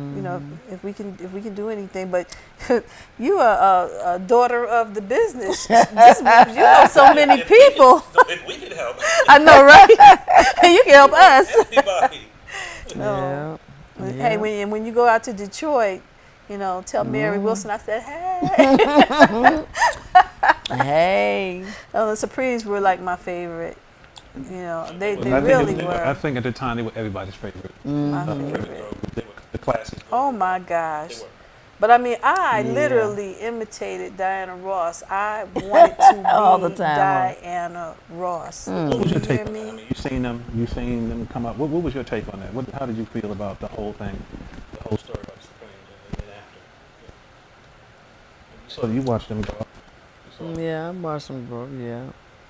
C: If we can do anything. But you are a daughter of the business. You know so many people.
A: If we can help,
C: I know, right? You can help us.
A: anybody.
D: Yeah.
C: Hey, when you go out to Detroit, tell Mary Wilson I said, hey.
D: Hey.
C: The Supremes were like my favorite. You know, they
B: I
C: really
B: think
C: were.
B: I think at the time they were everybody's favorite.
C: My
A: Favorite
C: favorite.
A: girl group. They were the classics.
C: Oh my gosh.
A: They were.
C: But I mean, I
D: Yeah.
C: literally imitated Diana Ross. I wanted to be
D: All the time, huh?
C: Diana Ross.
B: What was your
C: You
B: take
C: hear
B: on that? I
C: me?
B: mean, you seen them come up. What was your take on that? How did you feel about the whole thing?
A: The whole story about the Supremes and then after. Yeah.
B: So you watched them go up.
A: You saw
D: Yeah, I watched them, bro. Yeah.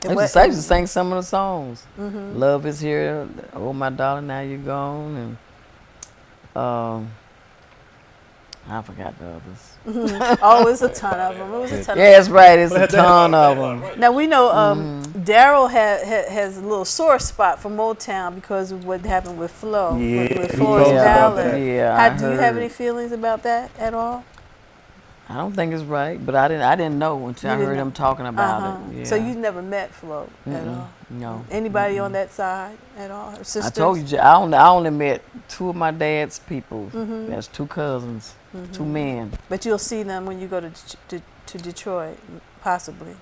C: And
D: I used to sing some of the songs.
C: Mhm.
D: Love is here. Oh my darling, now you're gone, and I forgot the others.
C: Oh, it was a ton of them. It was a ton.
D: Yeah, that's right. It's
B: Well,
D: a
B: that's-
D: ton of them.
A: Right.
C: Now we know Daryl has a little sore spot for Motown because of what happened with Flo,
B: Yeah,
C: with
B: he
C: Flo's
B: talks about
C: ballad.
B: that.
D: Yeah,
C: Do you have any feelings about that at all?
D: I don't think it's right, but I didn't know until
C: You
D: I
C: didn't
D: heard
C: know?
D: him talking about
C: Uh-huh.
D: it. Yeah.
C: So you never met Flo at
D: Mm-mm.
C: all?
D: No.
C: Anybody on that side at all? Her sisters?
D: I told you, I only met two of my dad's people.
C: Mm-hmm.
D: That's two cousins, two men.
C: But you'll see them when you go to Detroit, possibly.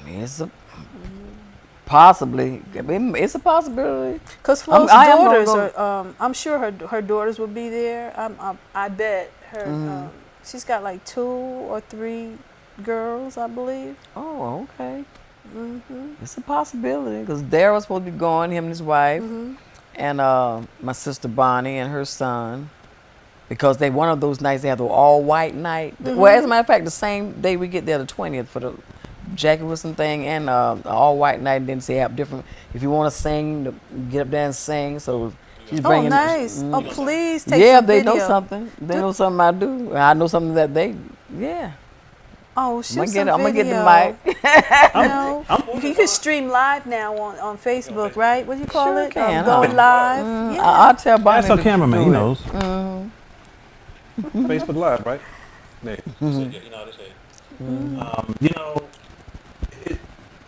D: It's a possibly. I mean, it's a possibility.
C: Because Flo's
D: I am gonna
C: daughters
D: go-
C: are, I'm sure her daughters will be there. I bet her, she's got like 2 or 3 girls, I believe.
D: Oh, okay.
C: Mm-hmm.
D: It's a possibility because Daryl's supposed to be going, him and his wife, and my sister Bonnie and her son, because they one of those nights they have the all white night. Well, as a matter of fact, the same day we get there, the 20th, for the Jackie Wilson thing and the all white night. And then they have different. If you want to sing, get up there and sing. So she's
C: Oh,
D: bringing.
C: nice. Oh, please take
D: Yeah,
C: some
D: they
C: video.
D: know something. They know something I do. I know something that they. Yeah.
C: Oh, shoot
D: I'm
C: some
D: gonna get the
C: video.
D: mic.
C: No, you can stream live now on Facebook, right? What do you call
D: Sure
C: it?
D: can,
C: Going
D: huh?
C: live. Yeah.
D: I'll tell Bonnie.
B: That's our
D: to
B: cameraman.
D: do
B: He
D: it.
B: knows.
D: Mm-hmm.
B: Facebook Live, right? Yeah.
A: So, yeah, you know, this is. You know,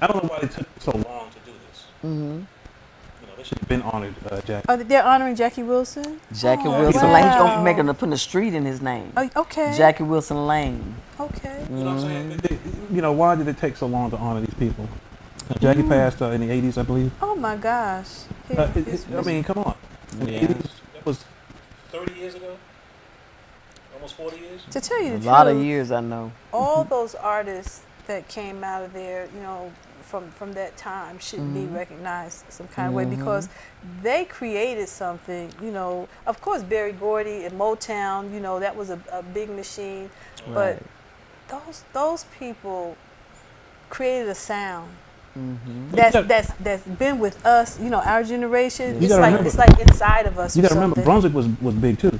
A: I don't know why they took so long to do this.
D: Mm-hmm.
A: You know, they should have been honored, Jack.
C: Oh, they're honoring Jackie Wilson.
D: Jackie
C: Oh,
D: Wilson
C: wow.
D: Lane. He's gonna make him putting a street in his name.
C: Oh, okay.
D: Jackie Wilson Lane.
C: Okay.
A: You know what I'm saying?
B: You know, why did it take so long to honor these people? Jackie passed in the 80s, I believe.
C: Oh my gosh.
B: I mean, come on. In the
D: Yeah.
B: 80s,
A: That was 30 years ago? Almost 40 years?
C: to tell you
D: A
C: the
D: lot of
C: truth,
D: years, I know.
C: all those artists that came out of there, you know, from that time should be recognized some kind of way because they created something, you know. Of course, Berry Gordy and Motown, you know, that was a big machine,
D: Right.
C: but those people created a sound
D: Mm-hmm.
C: that's been with us, you know, our generation.
B: You gotta remember-
C: It's like inside of us.
B: you
C: or
B: got to remember,
C: something.
B: Brunswick was big too.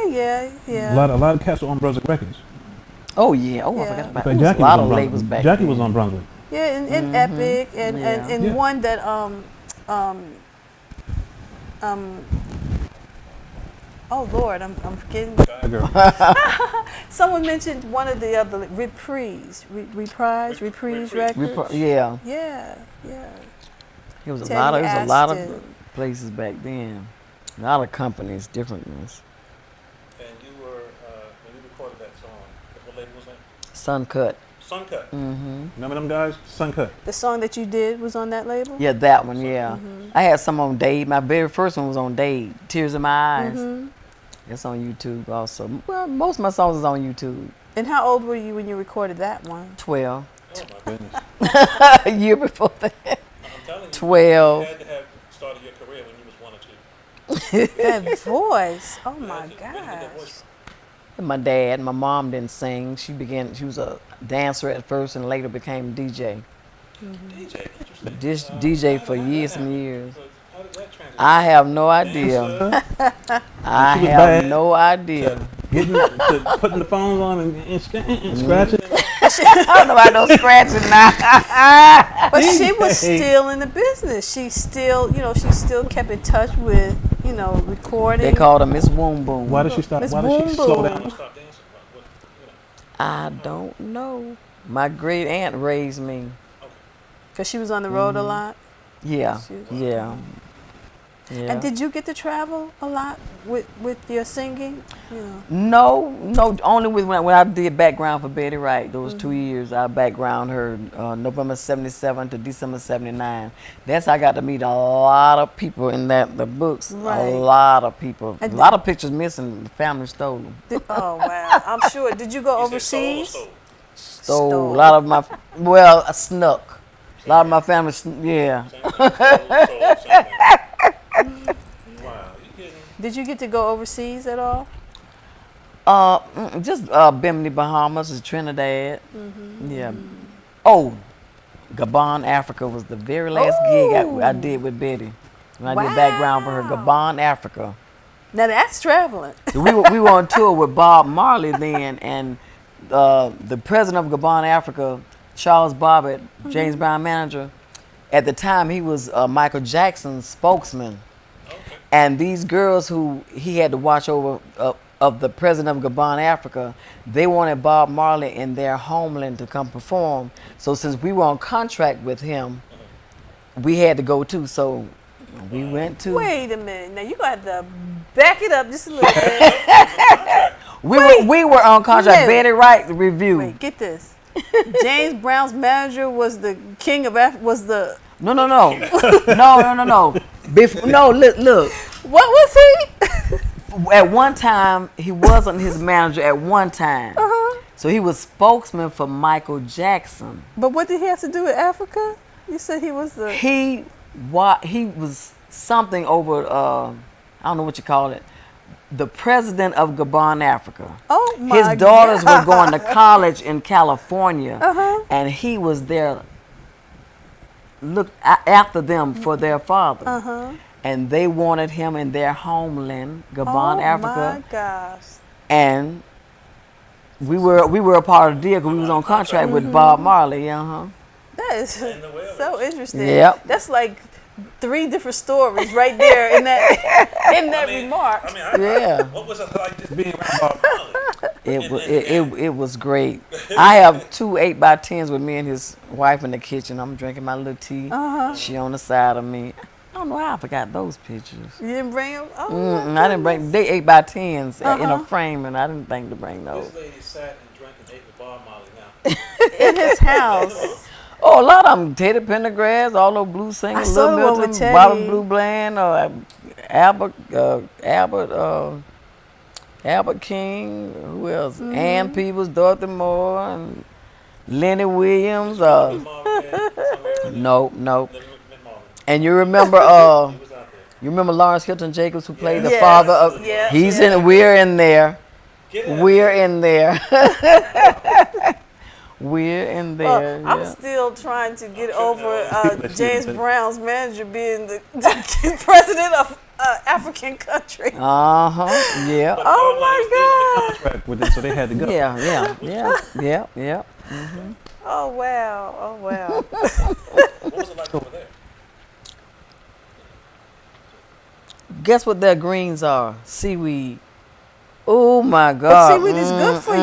C: Yeah.
B: A lot of cats were on Brunswick Records.
D: Oh yeah. Oh, I
C: Yeah.
D: forgot about
B: In
D: that.
B: fact,
D: A lot of labels back
B: Jackie
D: then.
B: was on Brunswick.
C: Yeah, and Epic and
D: Yeah.
B: Yeah.
C: one that oh Lord, I'm forgetting.
B: That girl.
C: Someone mentioned one of the other Reprise Records.
D: Yeah.
C: Yeah.
D: It was a
C: Teddy
D: lot of. It was a lot of
C: Aston.
D: places back then. A lot of companies, different ones.
A: And you were, when you recorded that song, what label was that?
D: Suncut.
A: Suncut.
D: Mm-hmm.
B: Remember them guys? Suncut.
C: The song that you did was on that label.
D: Yeah, that one. Yeah. I had some on Dave. My very first one was on Dave. Tears in My Eyes. It's on YouTube also. Well, most of my songs is on YouTube.
C: And how old were you when you recorded that one?
D: 12.
A: Oh my goodness.
D: A year before that.
A: I'm telling you,
D: 12.
A: you had to have started your career when you was 1 or 2.
C: That voice. Oh my
A: Where did you get that
C: gosh.
A: voice
D: My dad, my mom didn't sing. She was a dancer at first and later became DJ.
A: from? DJ, interesting.
D: Just
A: How
D: DJ
A: did
D: for
A: that
D: years
A: happen?
D: and years.
A: So how did that transition?
D: I have no idea.
A: Dancer,
D: I
B: She was
D: have
B: bad.
D: no idea.
B: Putting the phones on and scratching.
D: I don't know about no scratching now.
C: But she was
B: DJ.
C: still in the business. She still, you know, she still kept in touch with, you know, recording.
D: They called her Miss Boom Boom.
B: Why did she stop?
C: Miss
B: Why did
C: Boom
B: she slow
C: Boom.
B: down?
A: Stop dancing. What, you know.
D: I don't know. My great aunt raised me.
C: Because she was on the road a lot.
D: Yeah,
C: She was-
D: yeah. Yeah.
C: And did you get to travel a lot with your singing?
D: No, only when I did background for Betty Wright. Those 2 years, I background her November '77 to December '79. That's how I got to meet a lot of people in the books.
C: Right.
D: A lot of people.
C: And
D: a lot of pictures missing. The family stole them.
C: Oh wow! I'm sure. Did you go overseas?
D: Stole a lot of my. Well, I snuck. A lot of my family. Yeah.
A: Wow, you kidding?
C: Did you get to go overseas at all?
D: Just Bimini, Bahamas, Trinidad. Yeah. Oh, Gabon, Africa was the very last gig I did with Betty. When I did background for her, Gabon, Africa.
C: Now that's traveling.
D: we were on tour with Bob Marley then, and the president of Gabon, Africa, Charles Bobbitt, James Brown manager. At the time, he was Michael Jackson's spokesman. And these girls who he had to watch over of the president of Gabon, Africa, they wanted Bob Marley in their homeland to come perform. So since we were on contract with him, we had to go too. So we went to.
C: Wait a minute. Now you got to back it up just a little bit.
D: we were on contract.
C: Wait.
D: Betty Wright review.
C: Wait, get this. James Brown's manager was the king of Africa. Was the
D: No. No, look.
C: what was he?
D: At one time, he wasn't his manager at one time. So he was spokesman for Michael Jackson.
C: But what did he have to do with Africa? You said he was the.
D: He was something over, I don't know what you call it, the president of Gabon, Africa.
C: Oh my
D: His daughters
C: God.
D: were going to college in California, and he was there, looked after them for their father. And they wanted him in their homeland, Gabon, Africa.
C: Oh my gosh.
D: And we were a part of the deal because we was on contract with Bob Marley.
C: That is so interesting.
D: Yep.
C: That's like 3 different stories right there in that remark.
D: Yeah.
A: What was it like just being around Bob Marley?
D: It was great. I have 2 8x10s with me and his wife in the kitchen. I'm drinking my little tea. She on the side of me. I don't know how I forgot those pictures.
C: You didn't bring them? Oh,
D: I didn't bring. They 8x10s in a frame, and I didn't think to bring those.
A: This lady sat and drank and ate with Bob Marley now.
C: in his house.
D: Oh, a lot of them. Teddy Pendergrass, all those blues singers,
C: saw
D: Little
C: the one with
D: Milton,
C: Teddy.
D: Bobby Blue Bland, Albert King, who else? Ann Peebles, Dorothy Moore, and Lenny Williams. Nope. And you remember, Lawrence Hilton Jacobs, who played the father of.
C: Yeah.
D: He's in. We're in there. We're in there. We're in there.
C: I'm still trying to get over James Brown's manager being the president of African country.
D: Yeah.
C: Oh my God.
B: Contract with them, so they had to go.
D: Yeah.
C: Oh wow.
A: What was it like over there?
D: Guess what their greens are? Seaweed. Oh my God.
C: But seaweed is good for you.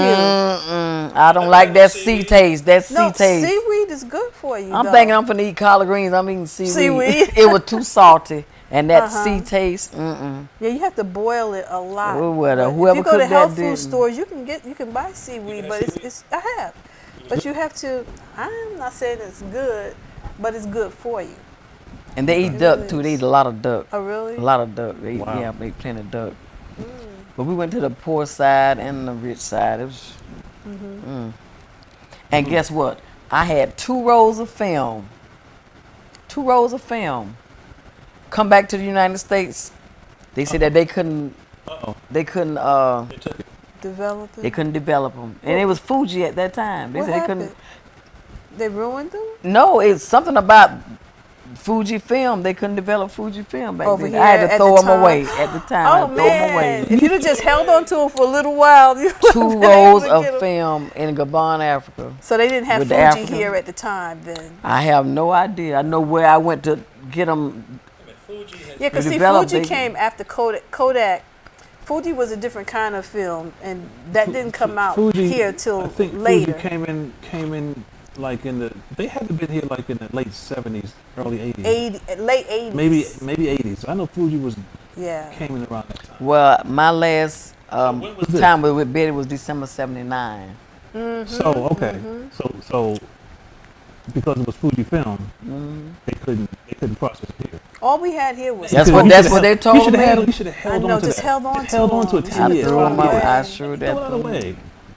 D: I don't like that sea taste. That sea taste.
C: Seaweed is good for you.
D: I'm thinking I'm finna eat collard greens. I'm eating seaweed. It was too salty. And that sea taste,
C: Yeah, you have to boil it a lot.
D: Oh, well,
C: But
D: whoever
C: if you go to
D: cooked
C: health
D: that
C: food
D: didn't.
C: stores, you can buy seaweed, but it's I have. But you have to. I'm not saying it's good, but it's good for you.
D: And they eat duck too. They eat a lot of duck.
C: Oh really?
D: A lot of duck. They eat, they eat plenty of duck. But we went to the poor side and the rich side. It was. And guess what? I had 2 rolls of film. 2 rolls of film. Come back to the United States. They said that they couldn't. They couldn't.
C: Develop it.
D: They couldn't develop them, and it was Fuji at that time. They
C: What
D: said they
C: happened?
D: couldn't.
C: They ruined them?
D: No, it's something about Fuji film. They couldn't develop Fuji film back
C: Over
D: then.
C: here
D: I had to
C: at
D: throw
C: the
D: them
C: time?
D: away at the time. I
C: Oh
D: had to throw them
C: man!
D: away.
C: If you'd have just held on to them for a little while, you
D: 2
C: would've been
D: rolls
C: able to get
D: of
C: 'em.
D: film in Gabon, Africa.
C: So they didn't have
D: with the
C: Fuji
D: African-
C: here at the time then.
D: I have no idea. I know where I went to get them.
C: Yeah, because see,
D: developed,
C: Fuji
D: they-
C: came after Kodak. Fuji was a different kind of film, and that didn't come out
B: Fuji,
C: here till
B: I think
C: later.
B: Fuji came in like they had to been here like in the late 70s, early 80s.
C: Late 80s.
B: Maybe 80s. So I know Fuji came in around that time.
D: Well, my last
B: when was this?
D: time with Betty was December '79.
B: So okay, so because it was Fuji film, they couldn't process it here.
C: All we had here was.
D: That's what they told me.
B: You should have held on to
C: just
B: that.
C: held on to
B: held on to it
C: them.
B: 10 years.
D: threw 'em
C: away.
D: I sure did.
B: Throw it away.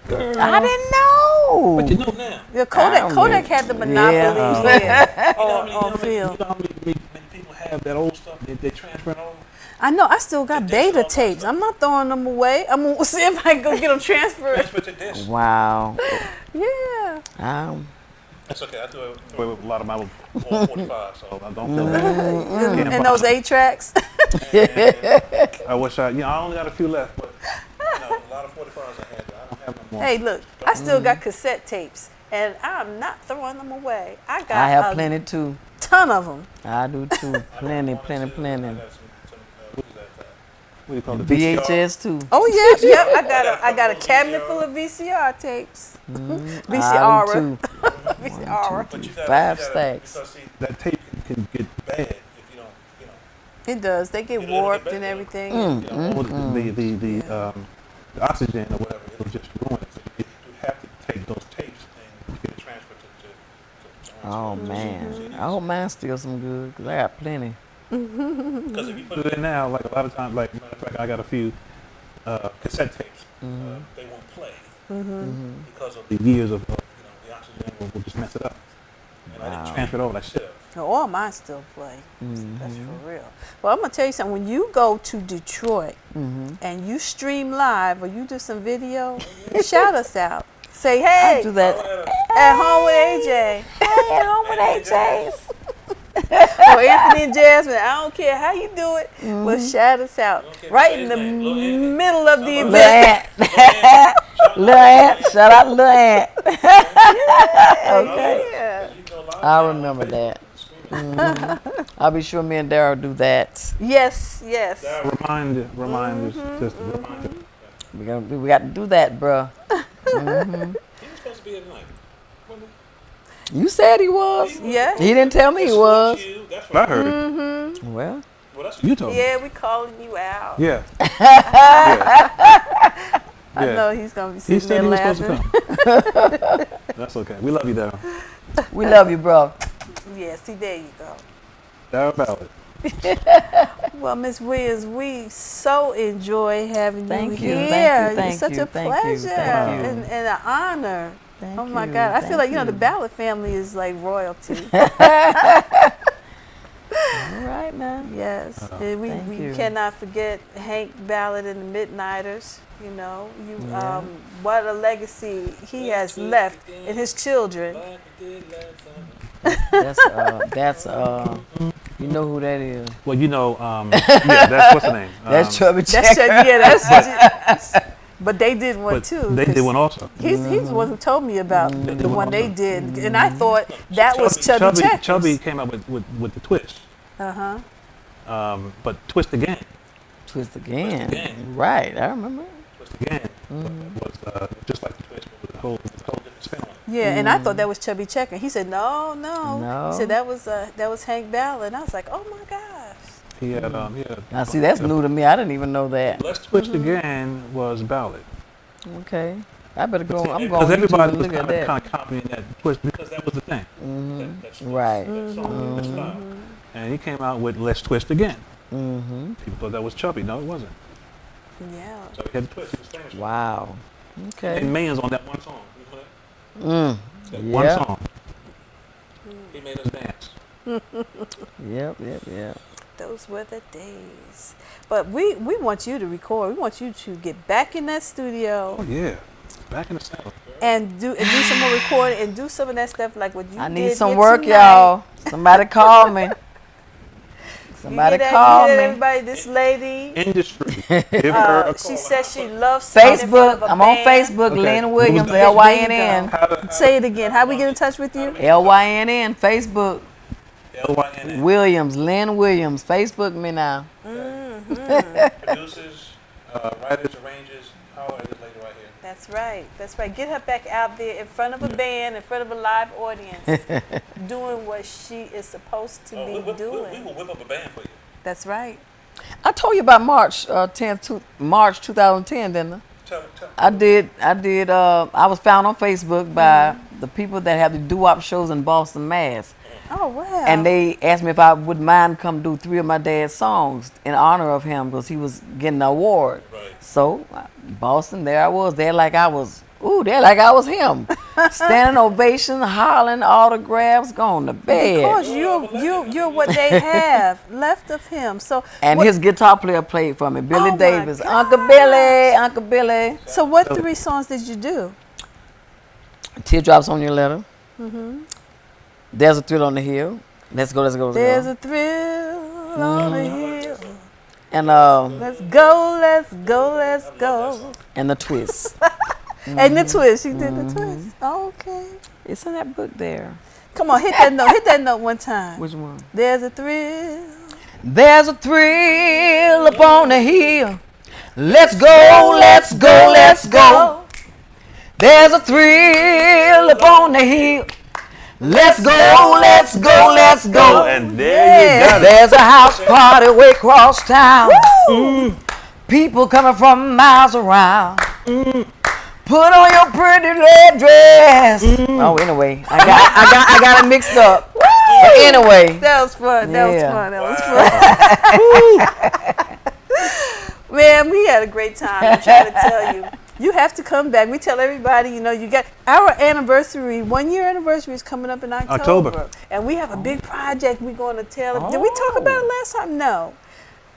B: Girl.
D: I didn't know.
B: But you know now.
C: Yeah, Kodak had the monopoly here on film.
B: You know how many people have that old stuff? They transfer it over.
C: I know. I still got beta tapes. I'm not throwing them away. I'm gonna see if I can go get them transferred.
A: Transfer to disc.
D: Wow.
C: Yeah.
A: That's okay. I threw
B: Away with a lot of my 45, so I don't feel bad.
C: And those 8 tracks.
B: I wish I only got a few left, but
A: a lot of 45s I had. I don't have no more.
C: Hey, look, I still got cassette tapes, and I'm not throwing them away. I
D: have plenty too.
C: Ton of them.
D: I do too. Plenty.
A: I got some what is that?
B: what do you call it?
D: VHS too.
C: Oh yeah, yep. I got a cabinet full of VCR tapes. VCR.
D: Two.
C: VCR.
A: But you
D: 5 stacks.
A: Because see,
B: That tape can get
A: bad if you don't,
C: It does. They get warped and everything.
B: the oxygen or whatever, it'll just ruin it. So you have to take those tapes and get it transferred to
D: Oh man. I hope mine still some good because I got plenty.
A: Because if you
B: put it in now, like a lot of times, like matter of fact, I got a few cassette tapes. They won't play because of the years of the oxygen will just mess it up. And I didn't transfer it over. I should have.
C: All mine still play. That's for real. Well, I'm gonna tell you something. When you go to Detroit and you stream live or you do some video, shout us out. Say, hey,
D: I do that.
C: at home with AJ.
D: Hey, at home with AJ's.
C: Or Anthony and Jasmine. I don't care how you do it, but shout us out. Right in the middle of the event.
D: Lil Ant. Shout out Lil Ant. Okay.
C: Yeah.
D: I remember that. I'll be sure me and Daryl do that.
C: Yes.
B: Reminders, just a reminder.
D: We got to do that, bro.
A: He was supposed to be at night.
D: You said he was.
C: Yeah.
D: He didn't tell me he was.
A: That's
B: I heard.
D: Well,
A: that's
B: You told me.
C: Yeah, we calling you out.
B: Yeah.
C: I know he's gonna be
B: He
C: sitting
B: said
C: there
B: he was
C: laughing.
B: supposed to come. That's okay. We love you, Daryl.
D: we love you, bro.
C: Yeah, see, there you go.
B: Daryl Ballard.
C: Well, Miss Williams, we so enjoy having
D: Thank
C: you
D: you,
C: here.
D: thank
C: It's such
D: you,
C: a
D: thank you,
C: pleasure
D: thank you.
C: and an honor.
D: Thank
C: Oh my
D: you,
C: God, I feel
D: thank
C: like the Ballard family is like royalty.
D: All right, man.
C: Yes, and we
D: thank you.
C: cannot forget Hank Ballard and the Midnighters.
D: Yeah.
C: What a legacy he has left in his children.
D: That's you know who that is.
B: Well, yeah, that's what's the name?
D: That's Chubby
C: That's
D: Checker.
C: that's. But they did one
B: But
C: too.
B: they did one also.
C: He's the one who told me about the one they did, and I thought that was Chubby Checkers.
B: Chubby came up with the twist. But Twist Again.
D: Twist again. Right, I remember.
B: Twist Again was just like the twist, but with a whole different spin on it.
C: Yeah, and I thought that was Chubby Checker. He said, no.
D: No.
C: He said that was Hank Ballard. And I was like, oh my gosh.
B: He had
D: Now, see, that's new to me. I didn't even know that.
B: Let's Twist Again was Ballad.
D: Okay. I better go. I'm
B: Because
D: going to
B: everybody was
D: look at
B: kind
D: that.
B: of copying that twist because that was the thing.
D: Right.
A: That song, that style.
B: And he came out with Let's Twist Again.
D: Mm-hmm.
B: People thought that was Chubby. No, it wasn't.
C: Yeah.
B: So he had the twist. He was famous for it.
D: Wow. Okay.
B: And millions on that one song. You know that? That one
D: Yeah.
B: song. He made us dance.
D: Yep.
C: Those were the days. But we want you to record. We want you to get back in that studio
B: Oh yeah, back in the South.
C: and do some more recording and do some of that stuff like what you
D: I
C: did
D: need some
C: here
D: work,
C: tonight.
D: y'all. Somebody call me. Somebody call
C: You hear that,
D: me.
C: everybody? This lady,
B: Industry. Give her a call.
C: she says she loves singing in front
D: Facebook.
C: of a
D: I'm on
C: band.
D: Facebook.
B: Okay.
D: Lynn Williams.
B: There you
D: LYNN.
C: Say it again. How we get in touch with you?
D: LYNN. Facebook.
B: LYNN.
D: Williams. Lynn Williams. Facebook me now.
A: Producers, writers, arrangers, how are this lady right here?
C: That's right. That's right. Get her back out there in front of a band, in front of a live audience, doing what she is supposed to be doing.
A: We will whip up a band for you.
C: That's right.
D: I told you about March 10th, March 2010, didn't I?
A: Tell
D: I did. I was found on Facebook by the people that have the doo-wop shows in Boston, Mass.
C: Oh, wow.
D: And they asked me if I would mind come do 3 of my dad's songs in honor of him because he was getting an award.
A: Right.
D: So Boston, there I was. There like I was him. Standing ovation, hollering, autographs, going to bed.
C: Because you're what they have left of him. So
D: And his guitar player played for me, Billy
C: Oh, my
D: Davis.
C: gosh.
D: Uncle Billy.
C: So what 3 songs did you do?
D: Teardrops on Your Letter. There's a Thrill on the Hill. Let's go.
C: There's a thrill on the hill.
D: And
C: Let's go.
D: and the Twist.
C: And the twist. She did the twist. Okay.
D: It's in that book there.
C: Come on, hit that note. Hit that note one time.
D: Which one?
C: There's a thrill.
D: There's a thrill upon the hill. Let's go. There's a thrill upon the hill. Let's go.
B: And there you got it.
D: There's a house party way across town. People coming from miles around. Put on your pretty red dress. Oh, anyway, I got it mixed up. But anyway,
C: That was fun. That was
D: Yeah.
C: fun. Man, we had a great time. I'm trying to tell you. You have to come back. We tell everybody, you got our anniversary, 1-year anniversary is coming up in October. And we have a big project we're going to tell. Did we talk about it last time? No.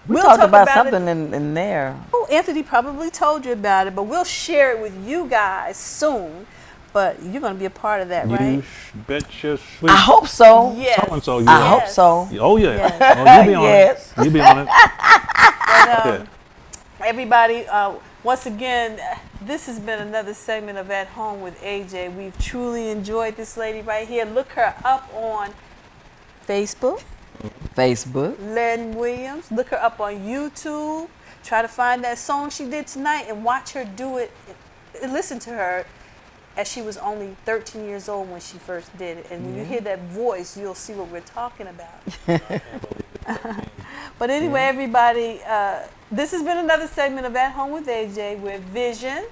D: we
C: We'll
D: talked
C: talk
D: about
C: about
D: something in there.
C: Oh, Anthony probably told you about it, but we'll share it with you guys soon. But you're going to be a part of that, right?
B: You bet your sweet.
D: I hope so.
C: Yes.
B: So-and-so,
D: I
B: yeah.
D: hope so.
B: Oh, yeah.
C: Yes.
B: Oh, you'll be on
D: Yes.
B: it. You'll be on it.
C: But,
B: Yeah.
C: everybody, once again, this has been another segment of At Home with AJ. We've truly enjoyed this lady right here. Look her up on Facebook,
D: Facebook.
C: Lynn Williams. Look her up on YouTube. Try to find that song she did tonight and watch her do it. Listen to her as she was only 13 years old when she first did it. And when you hear that voice, you'll see what we're talking about. But anyway, everybody, this has been another segment of At Home with AJ, where vision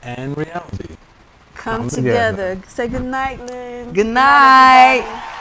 B: And reality.
C: come
B: Come
C: together.
B: together.
C: Say good night, Lynn.
D: Good night.
C: everybody.